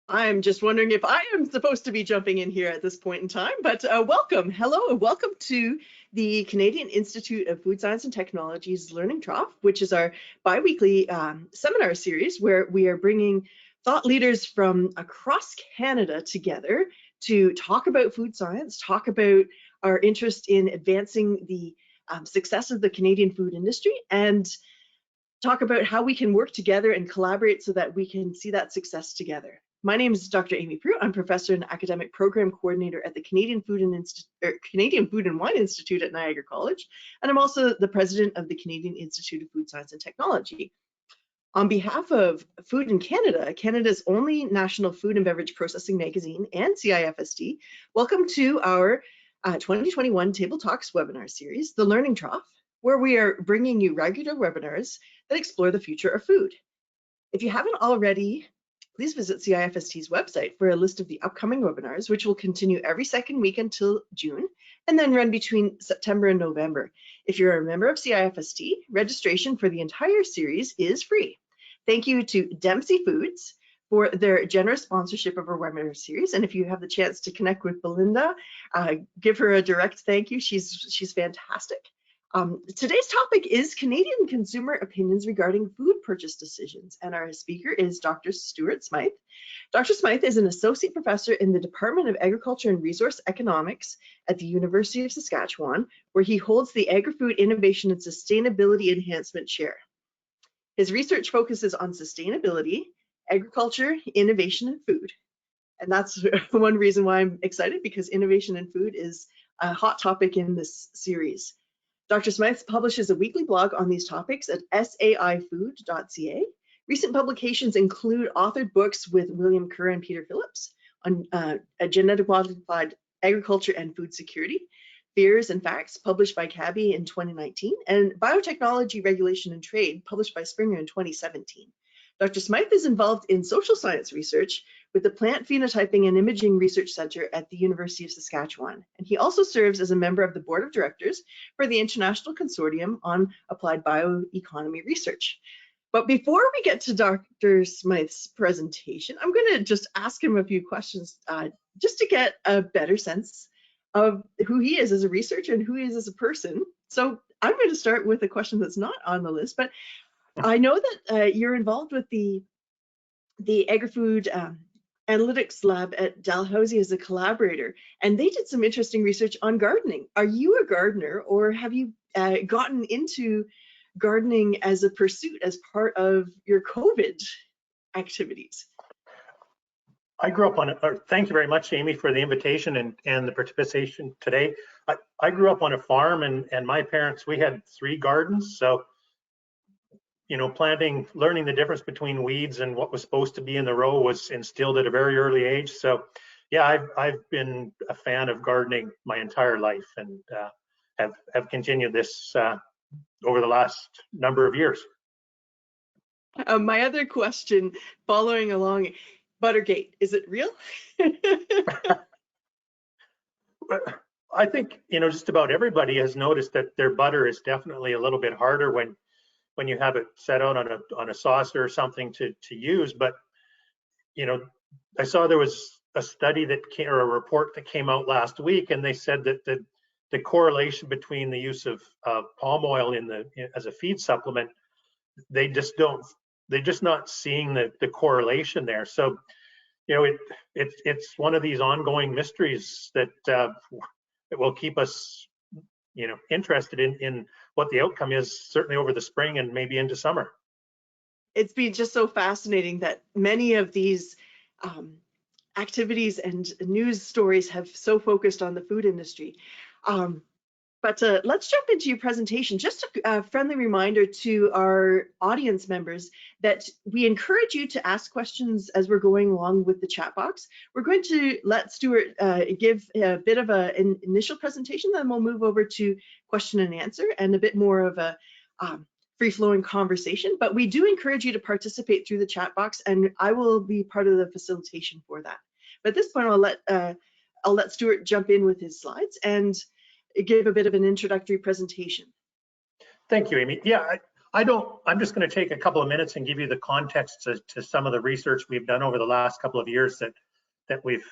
I'm just wondering if I am supposed to be jumping in here at this point in time, but welcome, hello, and welcome to the Canadian Institute of Food Science and Technology's Learning Trough, which is our bi-weekly seminar series where we are bringing thought leaders from across Canada together to talk about food science, talk about our interest in advancing the success of the Canadian food industry, and talk about how we can work together and collaborate so that we can see that success together. My name is Dr. Amy Proulx. I'm professor and academic program coordinator at the Canadian Food and Wine Institute at Niagara College, and I'm also the president of the Canadian Institute of Food Science and Technology. On behalf of Food in Canada, Canada's only national food and beverage processing magazine, and CIFST, welcome to our 2021 Table Talks webinar series, The Learning Trough, where we are bringing you regular webinars that explore the future of food. If you haven't already, please visit CIFST's website for a list of the upcoming webinars, which will continue every second week until June, and then run between September and November. If you're a member of CIFST, registration for the entire series is free. Thank you to Dempsey Foods for their generous sponsorship of our webinar series. And if you have the chance to connect with Belinda, give her a direct thank you. She's fantastic. Today's topic is Canadian consumer opinions regarding food purchase decisions, and our speaker is Dr. Stuart Smythe. Dr. Smythe is an associate professor in the Department of Agriculture and Resource Economics at the University of Saskatchewan, where he holds the Agri-Food Innovation and Sustainability Enhancement Chair. His research focuses on sustainability, agriculture, innovation, and food. And that's one reason why I'm excited, because innovation in food is a hot topic in this series. Dr. Smythe publishes a weekly blog on these topics at saifood.ca. Recent publications include authored books with William Kerr and Peter Phillips on genetically modified agriculture and food security, Fears and Facts, published by CABI in 2019, and Biotechnology, Regulation and Trade, published by Springer in 2017. Dr. Smythe is involved in social science research with the Plant Phenotyping and Imaging Research Center at the University of Saskatchewan. And he also serves as a member of the board of directors for the International Consortium on Applied Bioeconomy Research. But before we get to Dr. Smythe's presentation, I'm going to just ask him a few questions just to get a better sense of who he is as a researcher and who he is as a person. So I'm going to start with a question that's not on the list, but I know that you're involved with the Agri-Food Analytics Lab at Dalhousie as a collaborator, and they did some interesting research on gardening. Are you a gardener, or have you gotten into gardening as a pursuit as part of your COVID activities? I grew up on it. Thank you very much, Amy, for the invitation and the participation today. I grew up on a farm, and my parents, we had 3 gardens. So, you know, learning the difference between weeds and what was supposed to be in the row was instilled at a very early age. So, yeah, I've been a fan of gardening my entire life, and have continued this over the last number of years. My other question, following along, Buttergate, is it real? I think, you know, just about everybody has noticed that their butter is definitely a little bit harder when you have it set out on a saucer or something to use. But, you know, I saw there was a study or a report that came out last week, and they said that the correlation between the use of palm oil as a feed supplement, they're just not seeing the correlation there. So, you know, it's one of these ongoing mysteries that it will keep us, you know, interested in what the outcome is, certainly over the spring and maybe into summer. It's been just so fascinating that many of these activities and news stories have so focused on the food industry. But let's jump into your presentation. Just a friendly reminder to our audience members that we encourage you to ask questions as we're going along with the chat box. We're going to let Stuart give a bit of an initial presentation, then we'll move over to question and answer and a bit more of a free-flowing conversation. But we do encourage you to participate through the chat box, and I will be part of the facilitation for that. But at this point, I'll let Stuart jump in with his slides and give a bit of an introductory presentation. Thank you, Amy. Yeah, I'm just going to take a couple of minutes and give you the context to some of the research we've done over the last couple of years that we've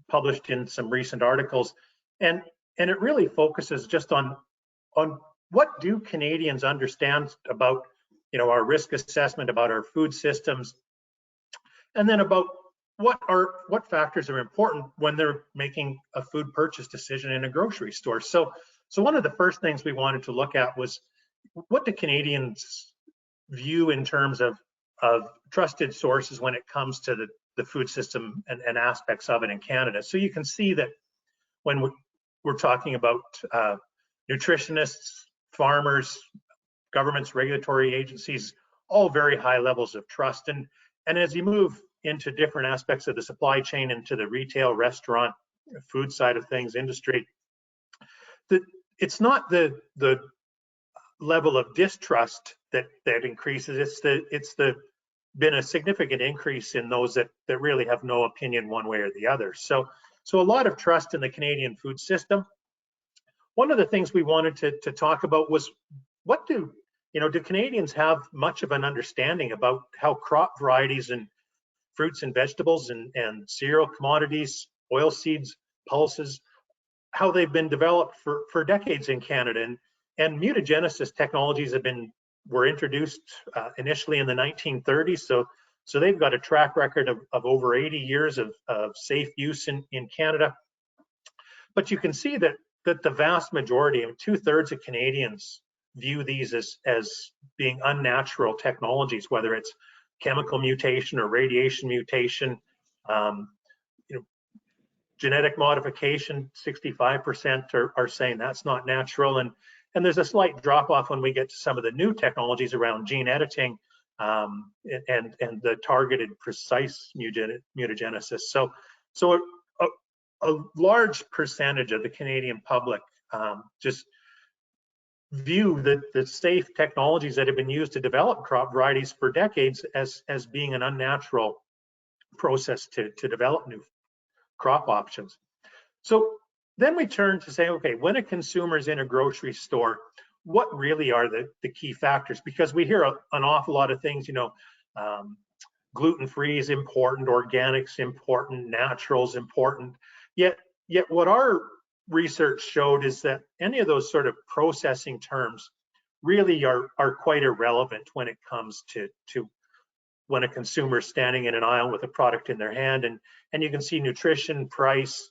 published in some recent articles. And it really focuses just on what do Canadians understand about, our risk assessment, about our food systems, and then about what factors are important when they're making a food purchase decision in a grocery store. So one of the first things we wanted to look at was, what do Canadians view in terms of trusted sources when it comes to the food system and aspects of it in Canada? So you can see that when we're talking about nutritionists, farmers, governments, regulatory agencies, all very high levels of trust. And as you move into different aspects of the supply chain, into the retail, restaurant, food side of things, industry, it's not the level of distrust that increases. It's been a significant increase in those that really have no opinion one way or the other. So a lot of trust in the Canadian food system. One of the things we wanted to talk about was, what do Canadians have much of an understanding about how crop varieties and fruits and vegetables and cereal commodities, oil seeds, pulses, how they've been developed for decades in Canada? And mutagenesis technologies were introduced initially in the 1930s. So they've got a track record of over 80 years of safe use in Canada. But you can see that the vast majority, 2/3 of Canadians, view these as being unnatural technologies, whether it's chemical mutation or radiation mutation, genetic modification. 65% are saying that's not natural, and there's a slight drop off when we get to some of the new technologies around gene editing and the targeted precise mutagenesis. So a large percentage of the Canadian public just view the safe technologies that have been used to develop crop varieties for decades as being an unnatural process to develop new crop options. So then we turn to say, okay, when a consumer is in a grocery store, what really are the key factors? Because we hear an awful lot of things, gluten-free is important, organics important, naturals important. Yet what our research showed is that any of those sort of processing terms really are quite irrelevant when it comes to when a consumer is standing in an aisle with a product in their hand, and you can see nutrition, price,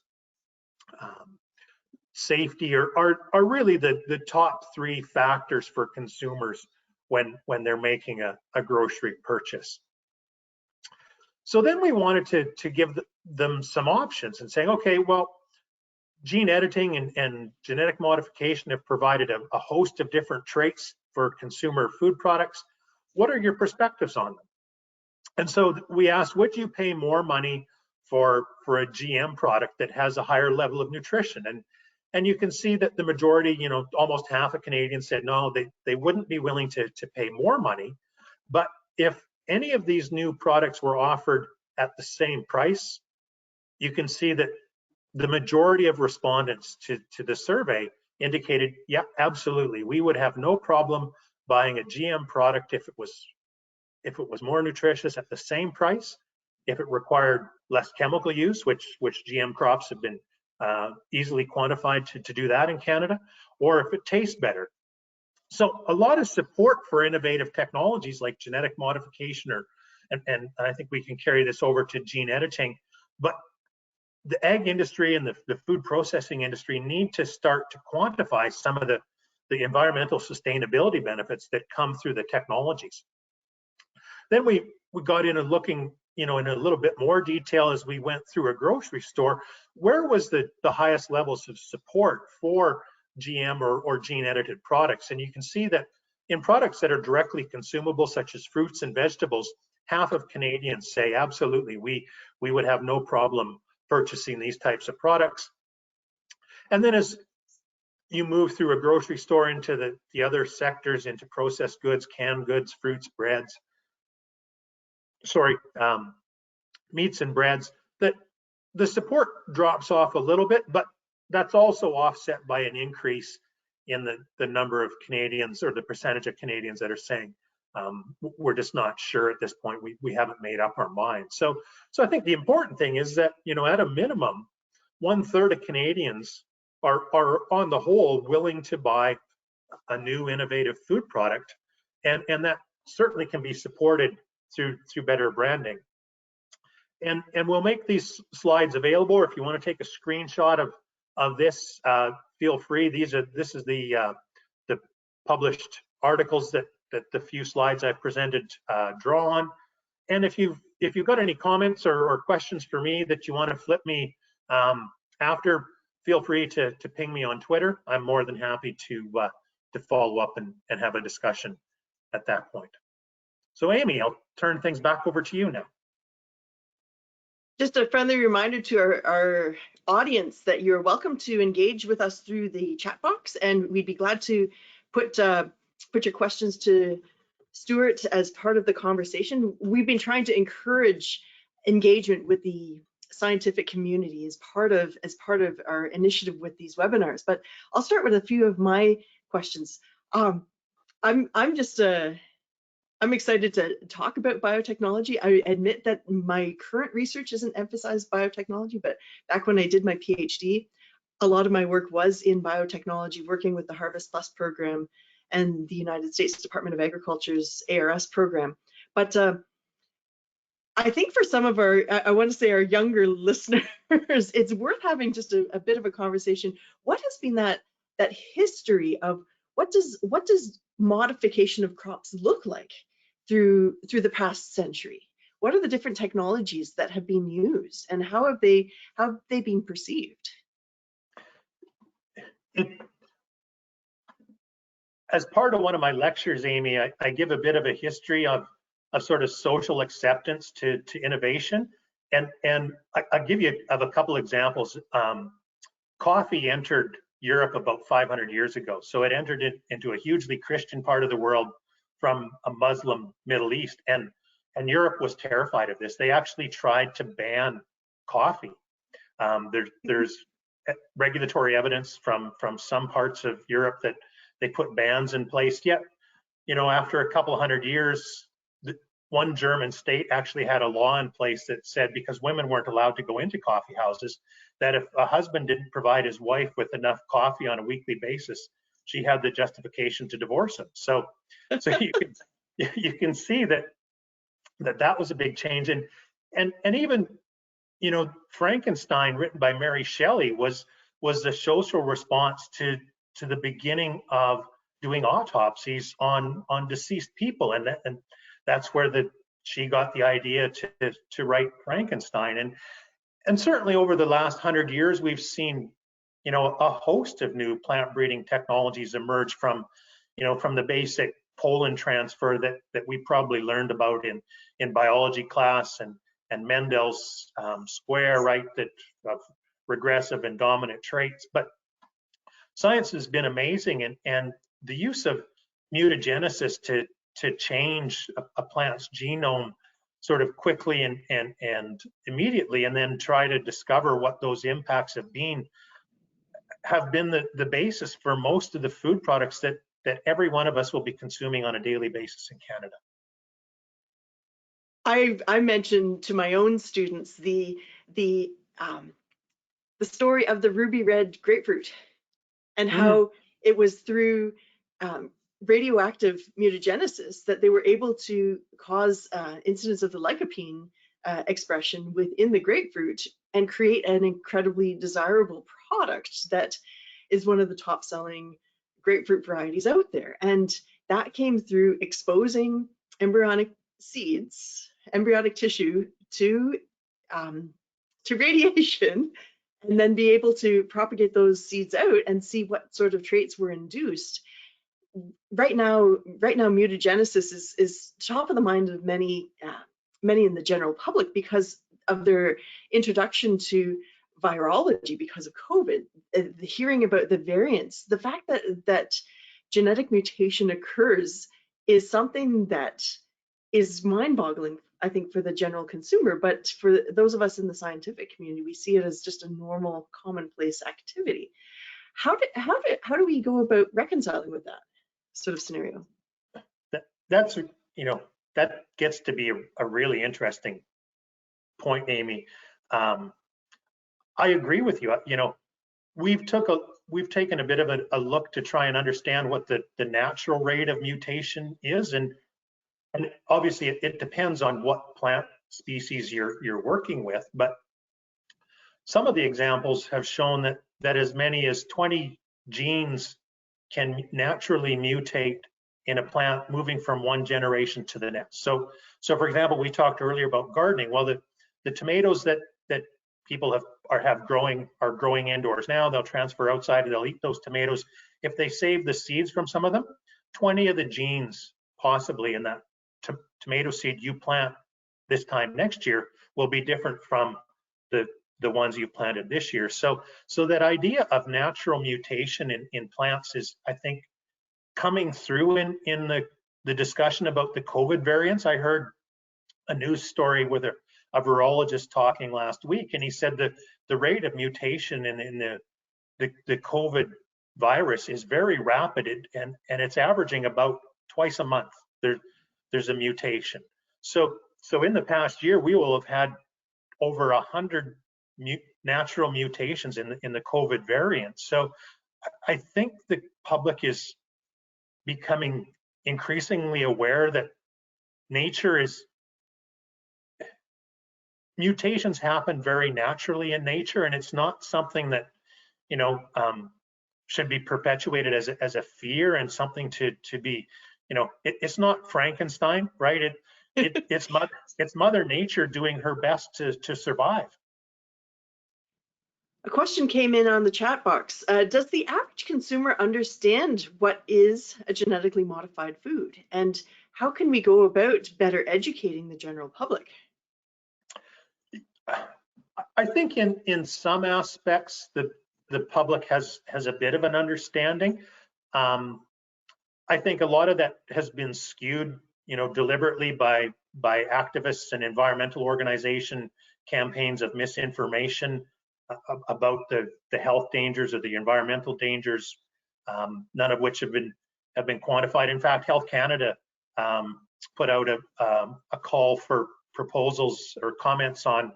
safety are really the top three factors for consumers when they're making a grocery purchase. So then we wanted to give them some options and saying, okay, well, gene editing and genetic modification have provided a host of different traits for consumer food products. What are your perspectives on them? And so we asked, would you pay more money for a GM product that has a higher level of nutrition? And you can see that the majority, almost half of Canadians said no, they wouldn't be willing to pay more money. But if any of these new products were offered at the same price, you can see that the majority of respondents to the survey indicated, yeah, absolutely, we would have no problem buying a GM product if it was more nutritious at the same price, if it required less chemical use, which GM crops have been easily quantified to do that in Canada, or if it tastes better. So a lot of support for innovative technologies like genetic modification, and I think we can carry this over to gene editing, but the ag industry and the food processing industry need to start to quantify some of the environmental sustainability benefits that come through the technologies. Then we got into looking, in a little bit more detail as we went through a grocery store, where was the highest levels of support for GM or gene edited products. And you can see that in products that are directly consumable, such as fruits and vegetables, half of Canadians say absolutely, we would have no problem purchasing these types of products. And then as you move through a grocery store into the other sectors, into processed goods, canned goods, fruits, breads, meats and breads, that the support drops off a little bit, but that's also offset by an increase in the number of Canadians or the percentage of Canadians that are saying we're just not sure at this point. We haven't made up our minds. So I think the important thing is that, you know, at a minimum, 1/3 of Canadians are on the whole willing to buy a new innovative food product, and that certainly can be supported through better branding. And we'll make these slides available. If you want to take a screenshot of this, feel free. This is the published articles that the few slides I've presented draw on. And if you've got any comments or questions for me that you want to flip me after, feel free to ping me on Twitter. I'm more than happy to follow up and have a discussion at that point. So Amy, I'll turn things back over to you now. Just a friendly reminder to our audience that you're welcome to engage with us through the chat box, and we'd be glad to put your questions to Stuart as part of the conversation. We've been trying to encourage engagement with the scientific community as part of our initiative with these webinars. But I'll start with a few of my questions. I'm excited to talk about biotechnology. I admit that my current research doesn't emphasize biotechnology, but back when I did my PhD, a lot of my work was in biotechnology, working with the Harvest Plus program and the United States Department of Agriculture's ARS program. But I think for some of I want to say our younger listeners, it's worth having just a bit of a conversation. What has been that history of what does modification of crops look like through the past century? What are the different technologies that have been used, and how have they been perceived? As part of one of my lectures, Amy, I give a bit of a history of sort of social acceptance to innovation, and I'll give you a couple examples. Coffee entered Europe about 500 years ago, so it entered into a hugely Christian part of the world from a Muslim Middle East, and Europe was terrified of this. They actually tried to ban coffee. There's regulatory evidence from some parts of Europe that they put bans in place. Yet, you know, after a couple hundred years, one German state actually had a law in place that said, because women weren't allowed to go into coffee houses, that if a husband didn't provide his wife with enough coffee on a weekly basis, she had the justification to divorce him. So you can see that was a big change. And even, you know, Frankenstein, written by Mary Shelley, was the social response to the beginning of doing autopsies on deceased people, and that's where she got the idea to write Frankenstein. And certainly over the last 100 years, we've seen, you know, a host of new plant breeding technologies emerge from the basic pollen transfer that we probably learned about in biology class, and Mendel's square, right, that of regressive and dominant traits. But science has been amazing, and the use of mutagenesis to change a plant's genome sort of quickly and immediately, and then try to discover what those impacts have been the basis for most of the food products that every one of us will be consuming on a daily basis in Canada. I mentioned to my own students the story of the ruby red grapefruit, and how it was through radioactive mutagenesis that they were able to cause incidence of the lycopene expression within the grapefruit and create an incredibly desirable product that is one of the top selling grapefruit varieties out there. And that came through exposing embryonic tissue to radiation, and then be able to propagate those seeds out and see what sort of traits were induced. Right now mutagenesis is top of the mind of many in the general public because of their introduction to virology because of COVID. Hearing about the variants, the fact that genetic mutation occurs is something that is mind-boggling, I think, for the general consumer, but for those of us in the scientific community, we see it as just a normal, commonplace activity. How do we go about reconciling with that sort of scenario? That's, that gets to be a really interesting point, Amy. I agree with you. We've taken a bit of a look to try and understand what the natural rate of mutation is, and obviously it depends on what plant species you're working with. But some of the examples have shown that as many as 20 genes can naturally mutate in a plant moving from one generation to the next. So for example, we talked earlier about gardening. Well, the tomatoes that people are growing indoors now, they'll transfer outside and they'll eat those tomatoes. If they save the seeds from some of them, 20 of the genes possibly in that tomato seed you plant this time next year will be different from the ones you planted this year. So that idea of natural mutation in plants is, I think, coming through in the discussion about the COVID variants. I heard a news story with a virologist talking last week, and he said that the rate of mutation in the COVID virus is very rapid, and it's averaging about twice a month. There's a mutation. So in the past year, we will have had over 100 natural mutations in the COVID variant. So I think the public is becoming increasingly aware that mutations happen very naturally in nature, and it's not something that should be perpetuated as a fear and something to be, it's not Frankenstein, right? It's Mother Nature doing her best to survive. A question came in on the chat box. Does the average consumer understand what is a genetically modified food, and how can we go about better educating the general public? I think in some aspects the public has a bit of an understanding. I think a lot of that has been skewed, deliberately by activists and environmental organization campaigns of misinformation about the health dangers or the environmental dangers, none of which have been quantified. In fact, Health Canada put out a call for proposals or comments on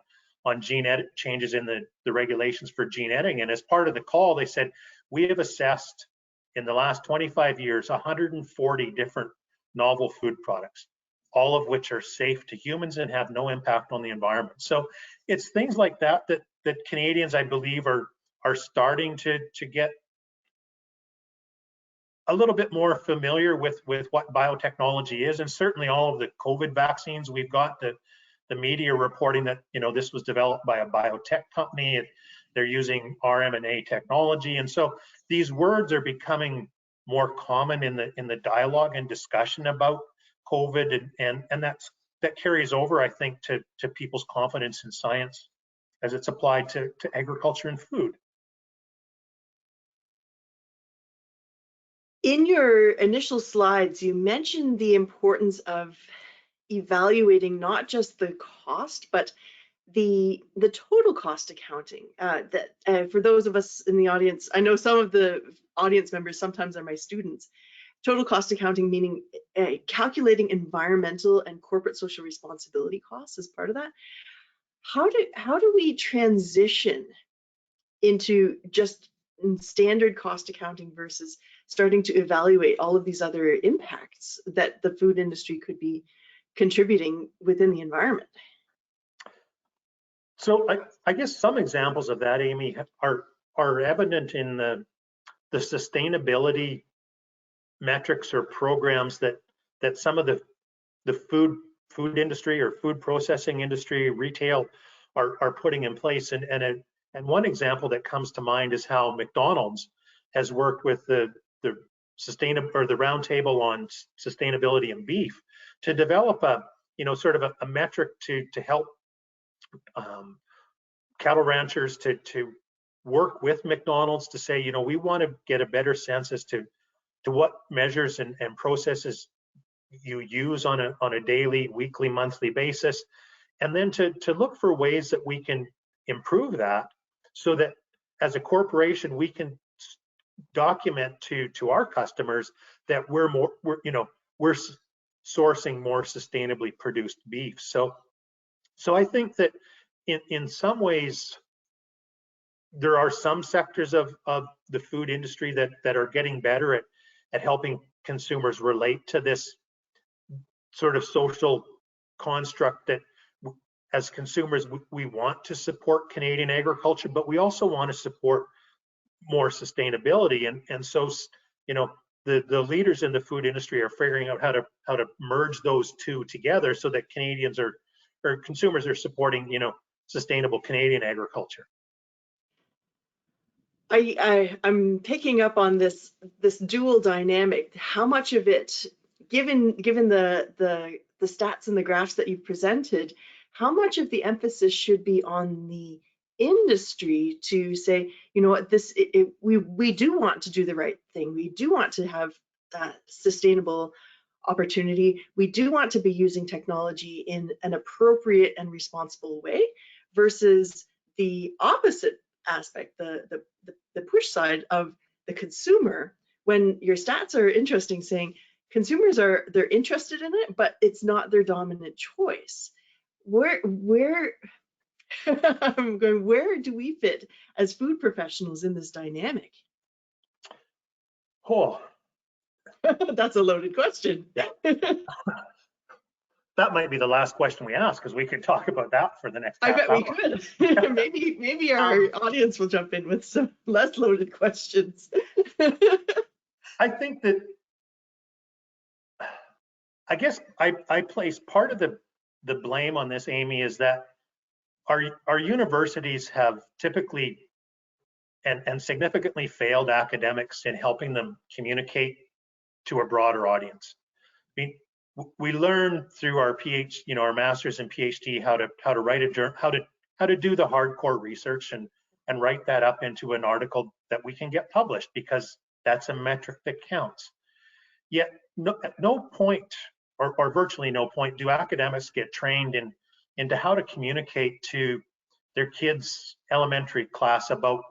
gene edit changes in the regulations for gene editing. And as part of the call, they said, we have assessed in the last 25 years 140 different novel food products, all of which are safe to humans and have no impact on the environment. So it's things like that Canadians, I believe, are starting to get a little bit more familiar with what biotechnology is. And certainly all of the COVID vaccines, we've got the media reporting that this was developed by a biotech company. They're using rMNA technology, and so these words are becoming more common in the dialogue and discussion about COVID, and that carries over, I think, to people's confidence in science as it's applied to agriculture and food. In your initial slides, you mentioned the importance of evaluating not just the cost, but the total cost accounting. For those of us in the audience, I know some of the audience members sometimes are my students. Total cost accounting meaning calculating environmental and corporate social responsibility costs as part of that. How do we transition into just standard cost accounting versus starting to evaluate all of these other impacts that the food industry could be contributing within the environment? So I guess some examples of that, Amy, are evident in the sustainability metrics or programs that some of the food industry or food processing industry, retail are putting in place. And one example that comes to mind is how McDonald's has worked with the roundtable on sustainability in beef to develop sort of a metric to help cattle ranchers to work with McDonald's to say, we want to get a better sense as to what measures and processes you use on a daily, weekly, monthly basis, and then to look for ways that we can improve that, so that as a corporation we can document to our customers that we're sourcing more sustainably produced beef. So I think that in some ways there are some sectors of the food industry that are getting better at helping consumers relate to this sort of social construct that as consumers we want to support Canadian agriculture, but we also want to support more sustainability. And so, the leaders in the food industry are figuring out how to merge those two together so that Canadians or consumers are supporting, sustainable Canadian agriculture. I'm picking up on this dual dynamic. How much of it, given the stats and the graphs that you've presented, how much of the emphasis should be on the industry to say, you know what, we do want to do the right thing. We do want to have that sustainable opportunity. We do want to be using technology in an appropriate and responsible way, versus the opposite aspect, the push side of the consumer, when your stats are interesting, saying consumers they're interested in it, but it's not their dominant choice. Where I'm going, where do we fit as food professionals in this dynamic? Oh, that's a loaded question. That might be the last question we ask, because we could talk about that for the next half hour. We could. maybe our audience will jump in with some less loaded questions. I think that, I guess I place part of the blame on this, Amy, is that our universities have typically and significantly failed academics in helping them communicate to a broader audience. I mean, we learn through our our master's and PhD how to write a journal, how to do the hardcore research and write that up into an article that we can get published, because that's a metric that counts. Yet at no point, or virtually no point, do academics get trained into how to communicate to their kids' elementary class about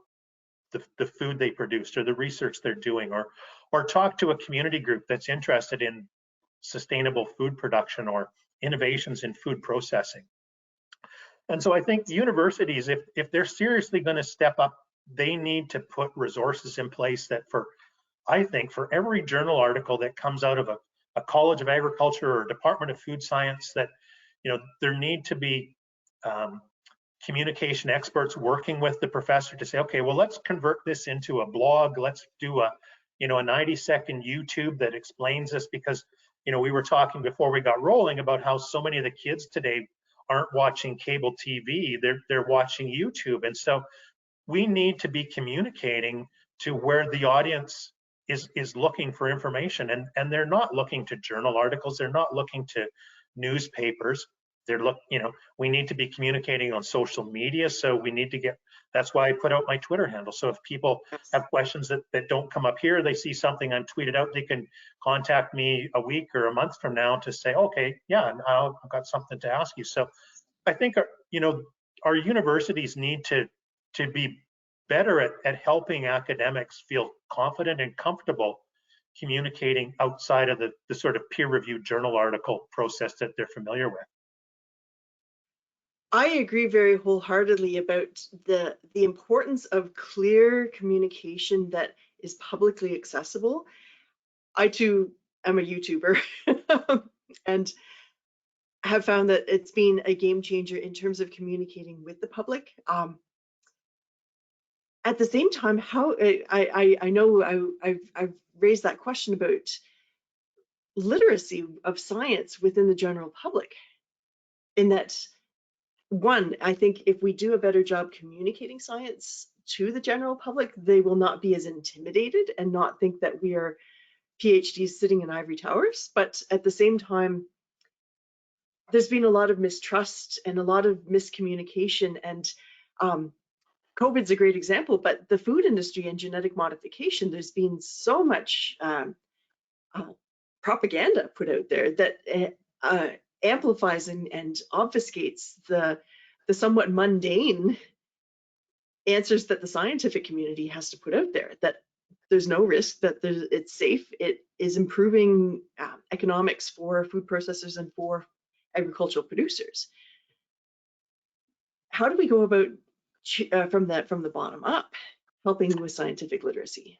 the food they produced or the research they're doing, or talk to a community group that's interested in sustainable food production or innovations in food processing. And so I think universities, if they're seriously going to step up, they need to put resources in place that I think for every journal article that comes out of a College of Agriculture or Department of Food Science, that there need to be communication experts working with the professor to say, okay, well, let's convert this into a blog. Let's do a 90-second YouTube that explains this, because we were talking before we got rolling about how so many of the kids today aren't watching cable TV, they're watching YouTube. And so we need to be communicating to where the audience is looking for information, and they're not looking to journal articles, they're not looking to newspapers. We need to be communicating on social media. So we need to that's why I put out my Twitter handle. So if people have questions that don't come up here, they see something I'm tweeted out, they can contact me a week or a month from now to say, okay, yeah, I've got something to ask you. So I think our universities need to be better at helping academics feel confident and comfortable communicating outside of the sort of peer-reviewed journal article process that they're familiar with. I agree very wholeheartedly about the importance of clear communication that is publicly accessible. I too am a YouTuber and have found that it's been a game changer in terms of communicating with the public. At the same time, how I know I've raised that question about literacy of science within the general public, in that, one, I think if we do a better job communicating science to the general public, they will not be as intimidated and not think that we are PhDs sitting in ivory towers. But at the same time, there's been a lot of mistrust and a lot of miscommunication, and COVID's a great example, but the food industry and genetic modification, there's been so much propaganda put out there that amplifies and obfuscates the somewhat mundane answers that the scientific community has to put out there, that there's no risk, that it's safe. It is improving economics for food processors and for agricultural producers. How do we go about from the bottom up, helping with scientific literacy?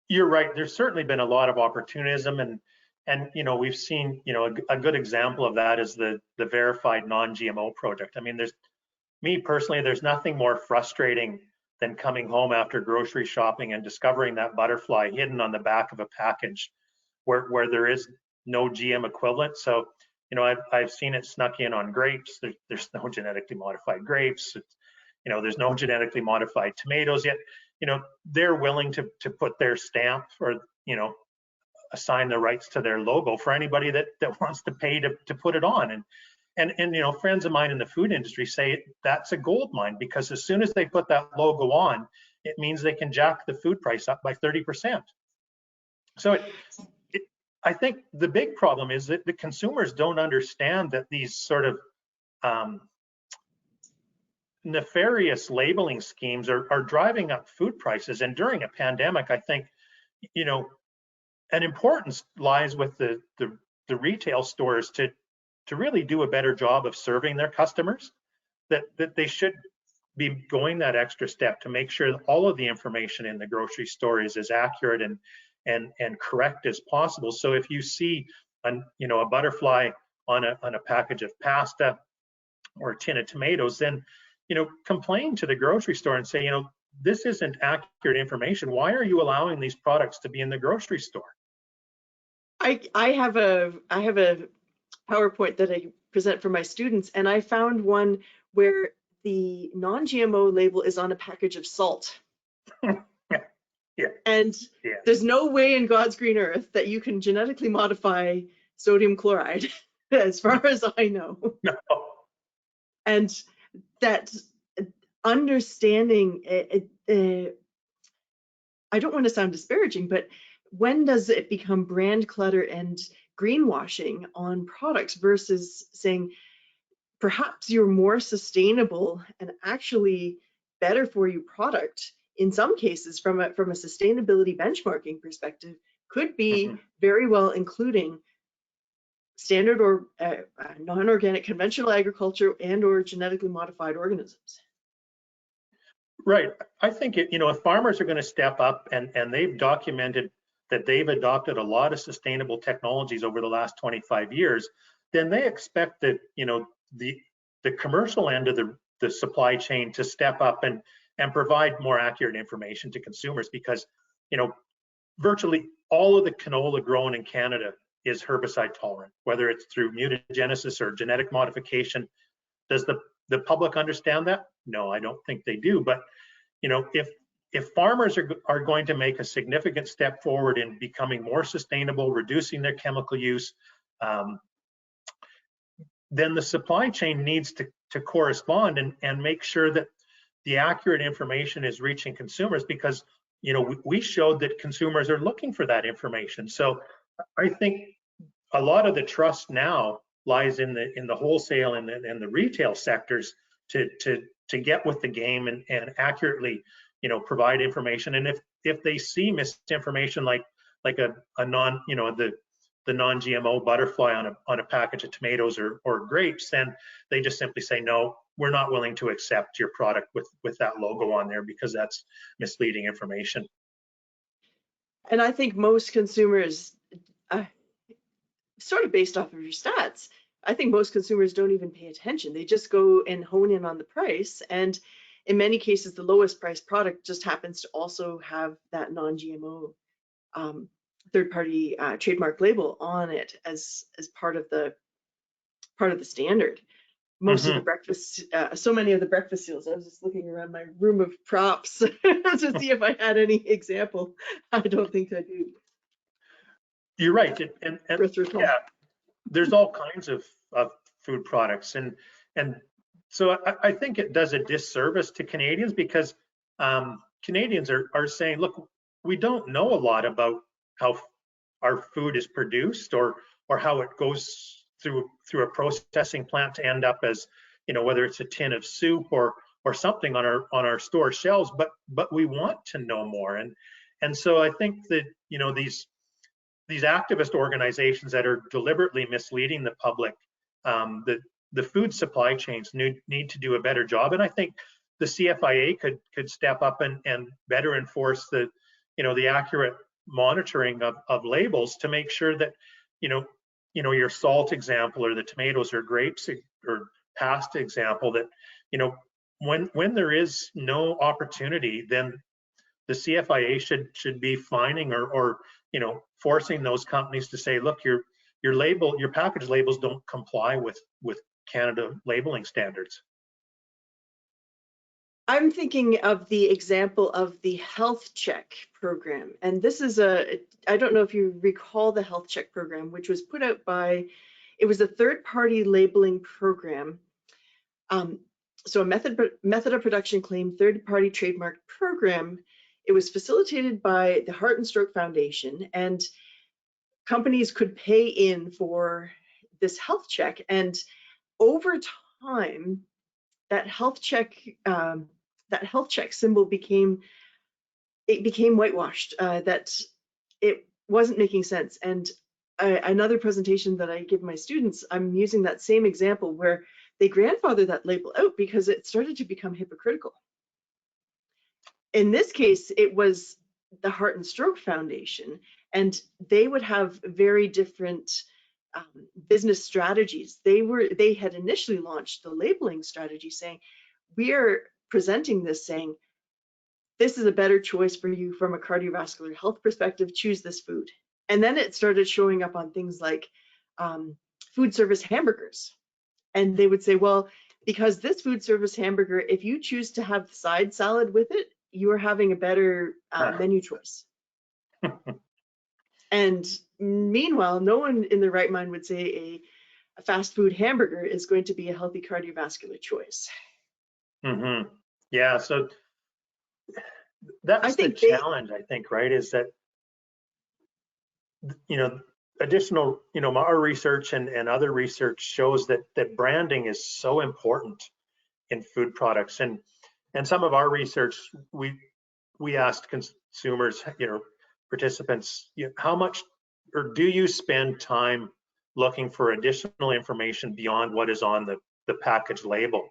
You're right. There's certainly been a lot of opportunism, and you know, we've seen, you know, a good example of that is the verified non-GMO project. I mean, me personally, there's nothing more frustrating than coming home after grocery shopping and discovering that butterfly hidden on the back of a package where there is no GM equivalent. So, you know, I've seen it snuck in on grapes. There's no genetically modified grapes. You know, there's no genetically modified tomatoes yet. You know, they're willing to put their stamp, or, you know, assign the rights to their logo for anybody that wants to pay to put it on. And you know, friends of mine in the food industry say that's a gold mine, because as soon as they put that logo on, it means they can jack the food price up by 30%. So I think the big problem is that the consumers don't understand that these sort of nefarious labeling schemes are driving up food prices. And during a pandemic, I think, you know, an importance lies with the retail stores to really do a better job of serving their customers, that they should be going that extra step to make sure that all of the information in the grocery store is as accurate and correct as possible. So if you see you know, a butterfly on a package of pasta or a tin of tomatoes, then, you know, complain to the grocery store and say, you know, this isn't accurate information. Why are you allowing these products to be in the grocery store? I have a PowerPoint that I present for my students, and I found one where the non-GMO label is on a package of salt. Yeah. And yeah. There's no way in God's green earth that you can genetically modify sodium chloride, as far as I know. No. And that understanding, I don't want to sound disparaging, but when does it become brand clutter and greenwashing on products versus saying perhaps your more sustainable and actually better for you product, in some cases from a sustainability benchmarking perspective, could be very well including standard or non-organic conventional agriculture and or genetically modified organisms. Right. I think, you know, if farmers are going to step up and they've documented that they've adopted a lot of sustainable technologies over the last 25 years, then they expect that, you know, the commercial end of the supply chain to step up and provide more accurate information to consumers, because, you know, virtually all of the canola grown in Canada is herbicide tolerant, whether it's through mutagenesis or genetic modification. Does the public understand that? No, I don't think they do. But, you know, if farmers are going to make a significant step forward in becoming more sustainable, reducing their chemical use, then the supply chain needs to correspond and make sure that the accurate information is reaching consumers, because, you know, we showed that consumers are looking for that information. So I think a lot of the trust now lies in the wholesale and the retail sectors to get with the game and accurately, you know, provide information. And if they see misinformation like a non, you know, the non-GMO butterfly on a package of tomatoes or grapes, then they just simply say, no, we're not willing to accept your product with that logo on there, because that's misleading information. And I think most consumers, sort of based off of your stats, I think most consumers don't even pay attention. They just go and hone in on the price. And in many cases, the lowest priced product just happens to also have that non-GMO third-party trademark label on it as part of the standard. Most of the breakfast, so many of the breakfast cereals. I was just looking around my room of props to see if I had any example. I don't think I do. You're right, and yeah, there's all kinds of food products, and so I think it does a disservice to Canadians, because Canadians are saying, look, we don't know a lot about how our food is produced or how it goes through a processing plant to end up as, you know, whether it's a tin of soup or or something on our store shelves, but we want to know more. And so I think that, you know, these activist organizations that are deliberately misleading the public, the food supply chains need to do a better job. And I think the CFIA could step up and better enforce the, you know, the accurate monitoring of labels to make sure that, you know, your salt example, or the tomatoes or grapes or pasta example, that, you know, when there is no opportunity, then the CFIA should be fining or you know, forcing those companies to say, look, your package labels don't comply with Canada labeling standards. I'm thinking of the example of the health check program. And this is I don't know if you recall the health check program, which was put out by, it was a third-party labeling program. So a method of production claim third-party trademark program. It was facilitated by the Heart and Stroke Foundation, and companies could pay in for this health check. And over time, that health check symbol became whitewashed. That it wasn't making sense. And another presentation that I give my students, I'm using that same example where they grandfather that label out because it started to become hypocritical. In this case, it was the Heart and Stroke Foundation, and they would have very different business strategies. They had initially launched the labeling strategy saying, we are presenting this saying, this is a better choice for you from a cardiovascular health perspective, choose this food. And then it started showing up on things like food service hamburgers. And they would say, well, because this food service hamburger, if you choose to have side salad with it, you are having a better menu choice. And meanwhile, no one in their right mind would say a fast food hamburger is going to be a healthy cardiovascular choice. Mm-hmm. Yeah, so that's the challenge, I think, right? Is that, you know, additional, you know, our research and other research shows that branding is so important in food products. And some of our research, we asked consumers, you know, participants, you know, how much, or do you spend time looking for additional information beyond what is on the package label?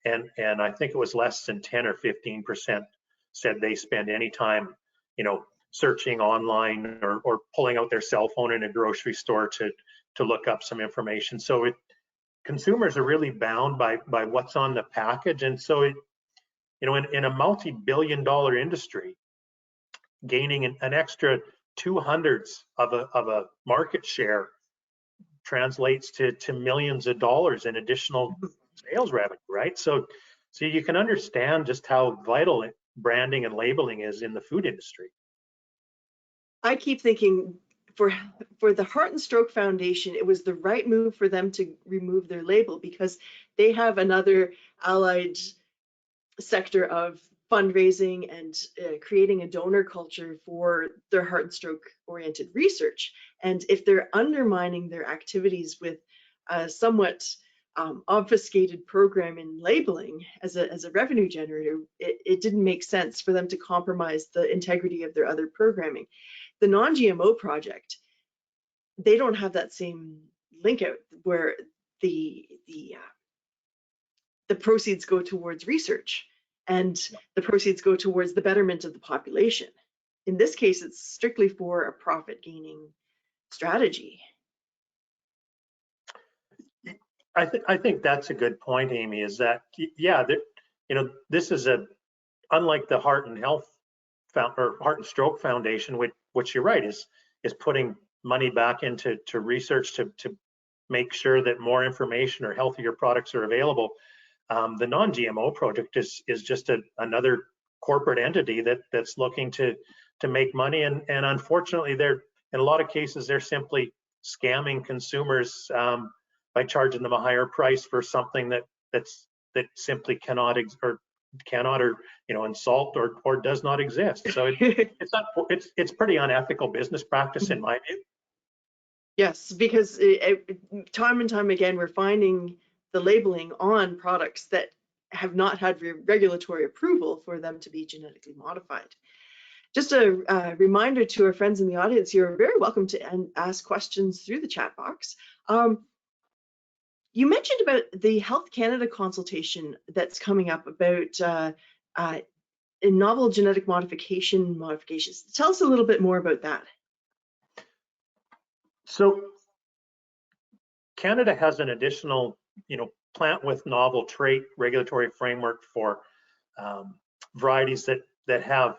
And I think it was less than 10 or 15% said they spend any time, you know, searching online or pulling out their cell phone in a grocery store to look up some information. So consumers are really bound by what's on the package. And so you know, in a multi-billion-dollar industry, gaining an extra 200s of a market share translates to millions of dollars in additional sales revenue, right? So you can understand just how vital branding and labeling is in the food industry. I keep thinking for the Heart and Stroke Foundation, it was the right move for them to remove their label because they have another allied sector of fundraising and creating a donor culture for their heart and stroke oriented research. And if they're undermining their activities with a somewhat obfuscated program in labeling as a revenue generator, it didn't make sense for them to compromise the integrity of their other programming. The non-GMO project, they don't have that same link out where the proceeds go towards research and the proceeds go towards the betterment of the population. In this case, it's strictly for a profit gaining strategy. I think that's a good point, Amy, is that, yeah, you know, this is unlike the Heart and Stroke Foundation, which you're right, is putting money back into research to make sure that more information or healthier products are available. The non-GMO project is just another corporate entity that's looking to make money, and unfortunately, they're in a lot of cases they're simply scamming consumers by charging them a higher price for something that simply cannot or you know, insult or does not exist. So it's pretty unethical business practice in my view. Yes, because time and time again we're finding the labeling on products that have not had regulatory approval for them to be genetically modified. Just a reminder to our friends in the audience, you're very welcome to ask questions through the chat box. You mentioned about the Health Canada consultation that's coming up about novel genetic modifications. Tell us a little bit more about that. So Canada has an additional, plant with novel trait regulatory framework for varieties that have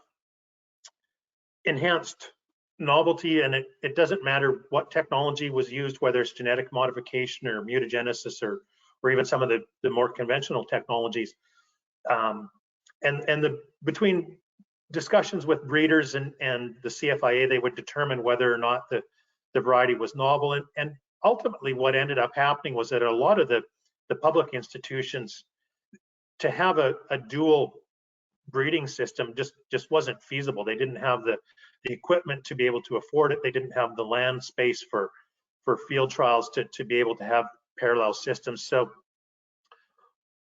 enhanced novelty, and it doesn't matter what technology was used, whether it's genetic modification or mutagenesis or even some of the more conventional technologies. Between discussions with breeders and the CFIA, they would determine whether or not the variety was novel. And ultimately what ended up happening was that a lot of the public institutions, to have a dual breeding system just wasn't feasible. They didn't have the equipment to be able to afford it. They didn't have the land space for field trials to be able to have parallel systems. So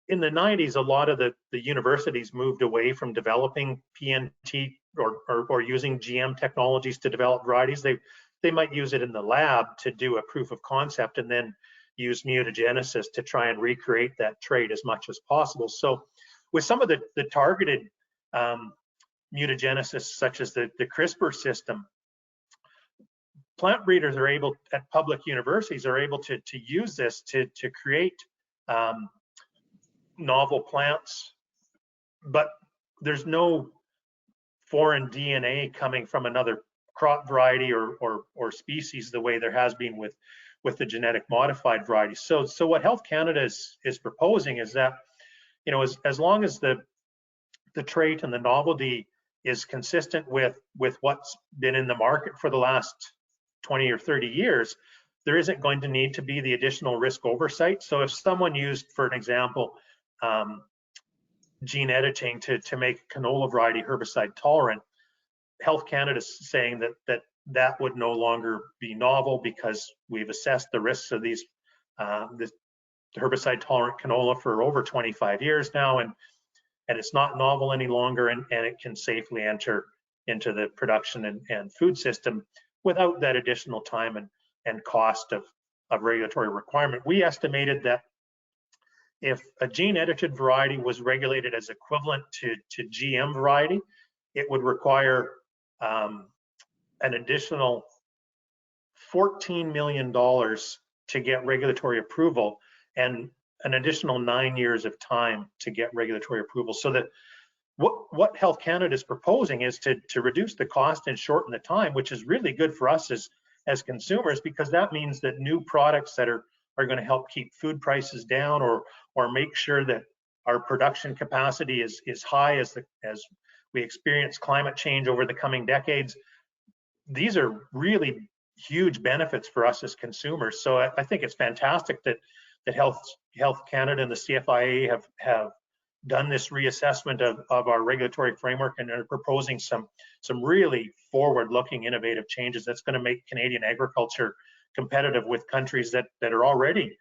in the 90s, a lot of the universities moved away from developing PNT or using GM technologies to develop varieties. They might use it in the lab to do a proof of concept and then use mutagenesis to try and recreate that trait as much as possible. So with some of the targeted mutagenesis, such as the CRISPR system, plant breeders are able, at public universities, are able to use this to create novel plants, but there's no foreign DNA coming from another crop variety or species the way there has been with the genetic modified varieties. So what Health Canada is proposing is that, as long as the trait and the novelty is consistent with what's been in the market for the last 20 or 30 years, there isn't going to need to be the additional risk oversight. So if someone used, for an example, gene editing to make canola variety herbicide tolerant, Health Canada is saying that would no longer be novel because we've assessed the risks of these this herbicide tolerant canola for over 25 years now, and it's not novel any longer, and it can safely enter into the production and food system without that additional time and cost of regulatory requirement. We estimated that if a gene edited variety was regulated as equivalent to GM variety, it would require an additional $14 million to get regulatory approval and an additional 9 years of time to get regulatory approval. So that what Health Canada is proposing is to reduce the cost and shorten the time, which is really good for us as consumers, because that means that new products that are going to help keep food prices down or make sure that our production capacity is high as we experience climate change over the coming decades. These are really huge benefits for us as consumers. So I think it's fantastic that Health Canada and the CFIA have done this reassessment of our regulatory framework and are proposing some really forward-looking innovative changes that's going to make Canadian agriculture competitive with countries that are already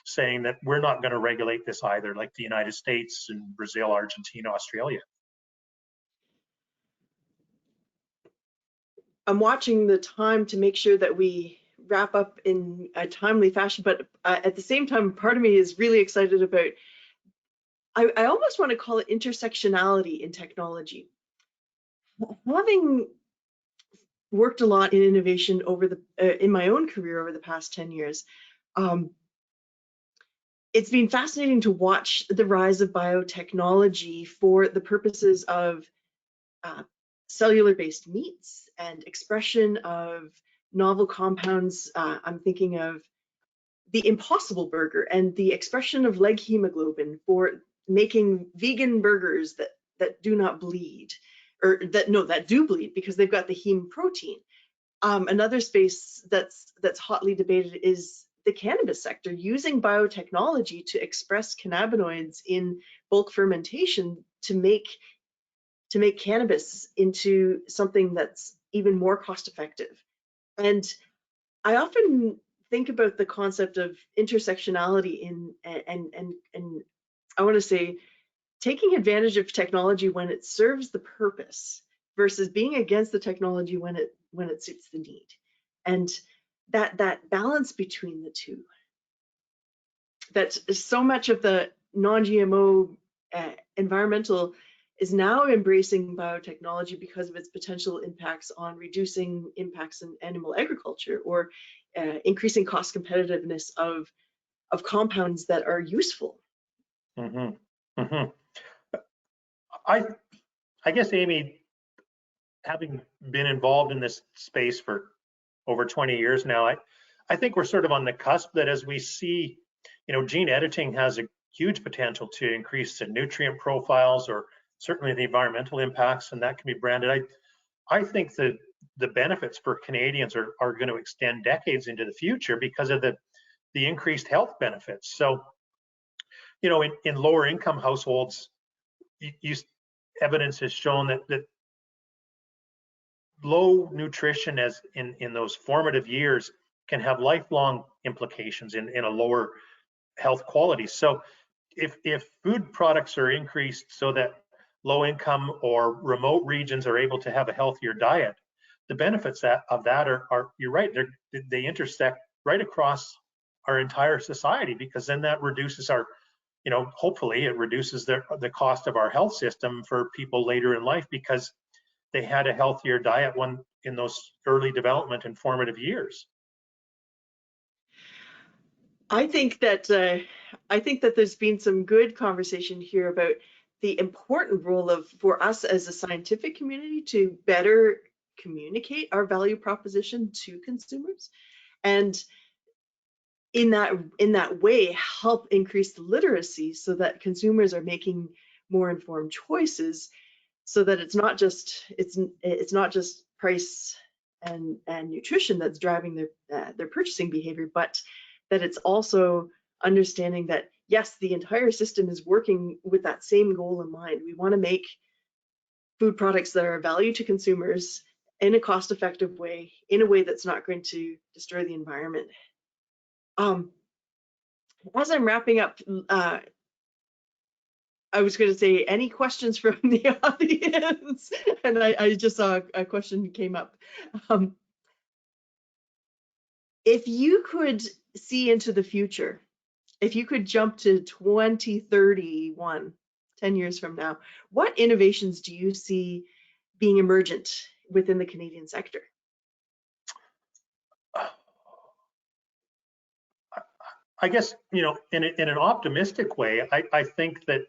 saying that we're not going to regulate this either, like the United States and Brazil, Argentina, Australia. I'm watching the time to make sure that we wrap up in a timely fashion, but at the same time, part of me is really excited about, I almost want to call it intersectionality in technology. Having worked a lot in innovation in my own career over the past 10 years, it's been fascinating to watch the rise of biotechnology for the purposes of cellular-based meats and expression of novel compounds. I'm thinking of the Impossible Burger and the expression of leg hemoglobin for making vegan burgers that do not bleed, or that do bleed because they've got the heme protein. Another space that's hotly debated is the cannabis sector, using biotechnology to express cannabinoids in bulk fermentation to make cannabis into something that's even more cost effective. And I often think about the concept of intersectionality and I want to say, taking advantage of technology when it serves the purpose versus being against the technology when it suits the need. And that balance between the two. That so much of the non-GMO environmental is now embracing biotechnology because of its potential impacts on reducing impacts in animal agriculture or increasing cost competitiveness of compounds that are useful. Mm-hmm. Mm-hmm. I guess, Amy, having been involved in this space for over 20 years now, I think we're sort of on the cusp that as we see, gene editing has a huge potential to increase the nutrient profiles or certainly the environmental impacts, and that can be branded. I think that the benefits for Canadians are going to extend decades into the future because of the increased health benefits. So, in lower income households, evidence has shown that low nutrition as in those formative years can have lifelong implications in a lower health quality. So if food products are increased so that low income or remote regions are able to have a healthier diet, the benefits of that are you're right, they intersect right across our entire society, because then that reduces our, hopefully it reduces the cost of our health system for people later in life because they had a healthier diet when in those early development and formative years. I think that there's been some good conversation here about the important role for us as a scientific community to better communicate our value proposition to consumers, and in that way help increase the literacy so that consumers are making more informed choices, so that it's not just price and nutrition that's driving their purchasing behavior, but that it's also understanding that yes, the entire system is working with that same goal in mind. We want to make food products that are of value to consumers in a cost-effective way, in a way that's not going to destroy the environment. As I'm wrapping up, I was going to say, any questions from the audience? And I just saw a question came up. If you could see into the future, if you could jump to 2031, 10 years from now, what innovations do you see being emergent within the Canadian sector? I guess, in an optimistic way, I think that,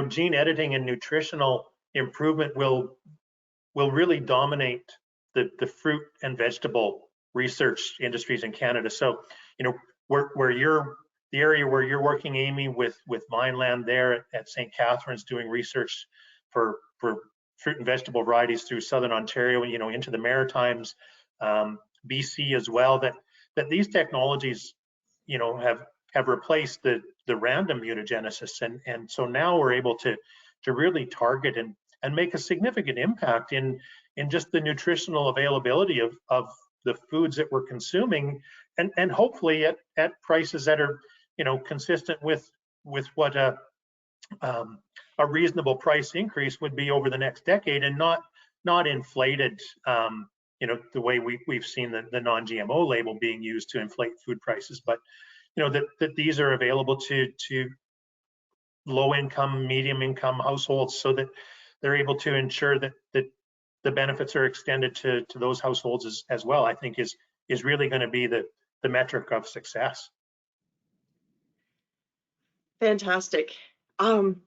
gene editing and nutritional improvement will really dominate the fruit and vegetable research industries in Canada. So, where you're, the area where you're working, Amy, with Vineland there at St. Catharines, doing research for fruit and vegetable varieties through Southern Ontario, into the Maritimes, BC as well, that these technologies, have replaced the random mutagenesis, and so now we're able to really target and make a significant impact in just the nutritional availability of the foods that we're consuming, and hopefully at prices that are, consistent with what a reasonable price increase would be over the next decade, and not inflated, the way we've seen the non-GMO label being used to inflate food prices, but that these are available to low income, medium income households, so that they're able to ensure that the benefits are extended to those households as well, I think is really going to be the metric of success. Fantastic. I'm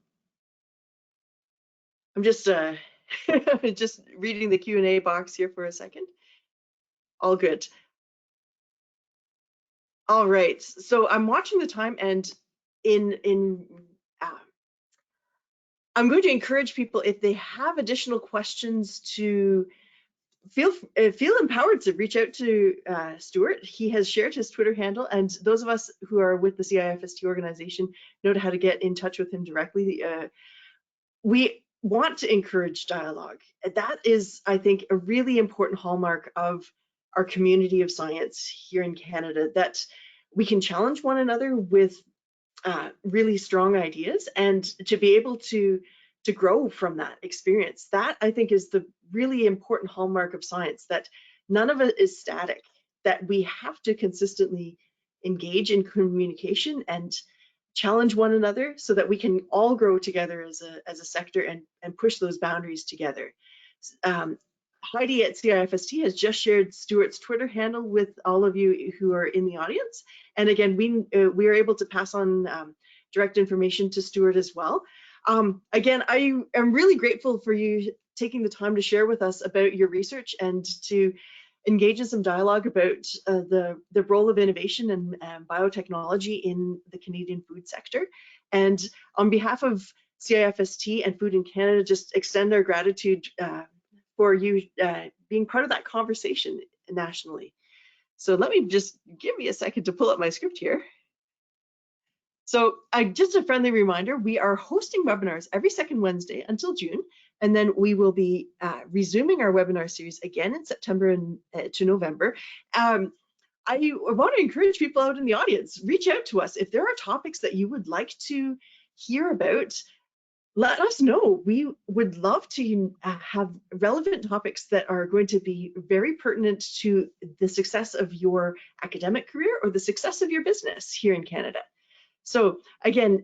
just just reading the Q&A box here for a second. All good. All right, so I'm watching the time, and I'm going to encourage people, if they have additional questions, to feel empowered to reach out to Stuart. He has shared his Twitter handle, and those of us who are with the CIFST organization know how to get in touch with him directly. We want to encourage dialogue. That is, I think, a really important hallmark of our community of science here in Canada, that we can challenge one another with really strong ideas and to be able to grow from that experience. That, I think, is the really important hallmark of science, that none of it is static, that we have to consistently engage in communication and challenge one another so that we can all grow together as a sector and push those boundaries together. Heidi at CIFST has just shared Stuart's Twitter handle with all of you who are in the audience. And again, we are able to pass on direct information to Stuart as well. Again, I am really grateful for you taking the time to share with us about your research and to engage in some dialogue about the role of innovation and biotechnology in the Canadian food sector. And on behalf of CIFST and Food in Canada, just extend our gratitude for you being part of that conversation nationally. So let me just give me a second to pull up my script here. So just a friendly reminder, we are hosting webinars every second Wednesday until June, and then we will be resuming our webinar series again in September and to November. I want to encourage people out in the audience, reach out to us. If there are topics that you would like to hear about, let us know. We would love to have relevant topics that are going to be very pertinent to the success of your academic career or the success of your business here in Canada. So again,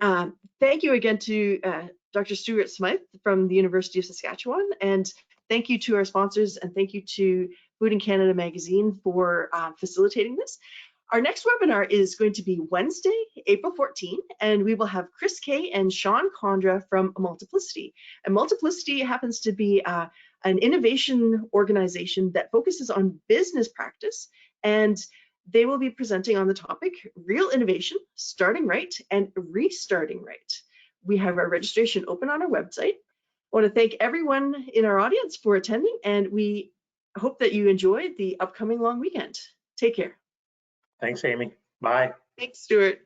thank you again to Dr. Stuart Smythe from the University of Saskatchewan, and thank you to our sponsors, and thank you to Food in Canada magazine for facilitating this. Our next webinar is going to be Wednesday, April 14, and we will have Chris Kay and Sean Condra from Multiplicity. And Multiplicity happens to be an innovation organization that focuses on business practice, and they will be presenting on the topic, Real Innovation, Starting Right and Restarting Right. We have our registration open on our website. I want to thank everyone in our audience for attending, and we hope that you enjoy the upcoming long weekend. Take care. Thanks, Amy. Bye. Thanks, Stuart.